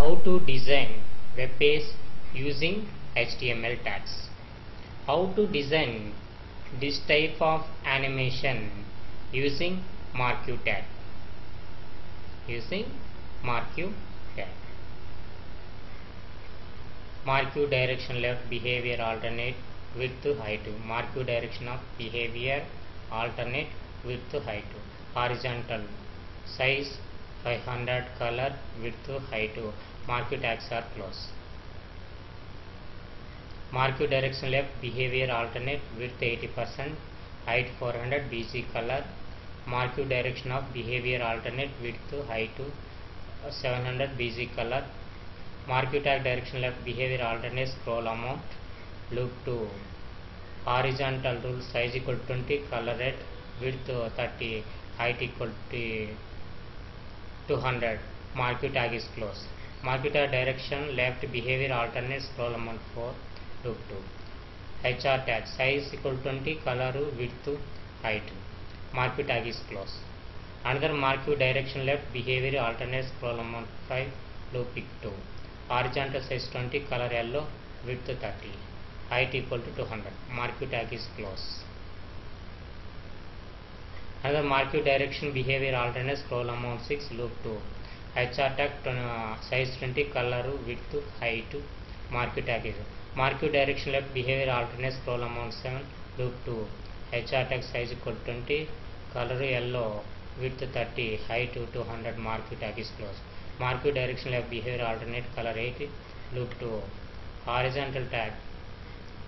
How to design web page using HTML tags. How to design this type of animation using marquee tag. Marquee direction left, behavior alternate, width height. Marquee direction of behavior alternate, width height. Horizontal size 500, color, width, height. Marquee tags are closed. Marquee direction left, behavior alternate, width 80%, height 400, BG color. Marquee direction of behavior alternate, width, height 700, BG color. Marquee tag direction left, behavior alternate, scroll amount, loop 2. Horizontal rule, size equal to 20, color red, width 30, height equal to 200. Marquee tag is closed. Marquee tag direction left, behavior alternate, scroll amount 4, loop 2. HR tag, size equal to 20, color, width, height. Marquee tag is closed. Another marquee direction left, behavior alternate, scroll amount 5, loop 2. Horizontal size 20, color yellow, width 30, height equal to 200. Marquee tag is closed. Another marquee direction, behavior alternate, scroll amount 6, loop 2. HR tag size 20, color, width, height. Marquee tag is marquee direction left, behavior alternate, scroll amount 7, loop 2. HR tag size equal to 20, color yellow, width 30, height 200. Marquee tag is closed. Marquee direction left, behavior alternate, color 8, loop 2. Horizontal tag,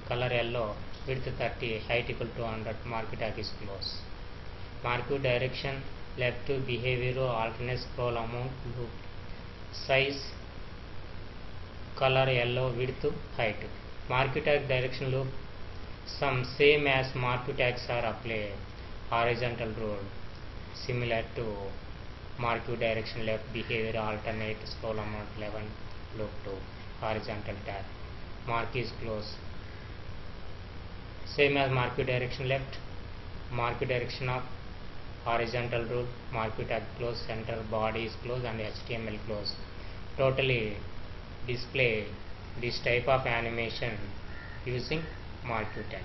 color yellow, width 30, height equal to 200. Marquee tag is closed. Marquee direction left to behavior alternate, scroll amount, loop, size, color yellow, width, height. Marquee tag direction loop, some same as marquee tags are applied. Horizontal rule similar to marquee direction left, behavior alternate, scroll amount 11, loop 2. Horizontal tag, marquee is closed. Same as marquee direction left, marquee direction of horizontal rule, marquee tag closed, center body is closed and HTML closed. Totally display this type of animation using marquee tag.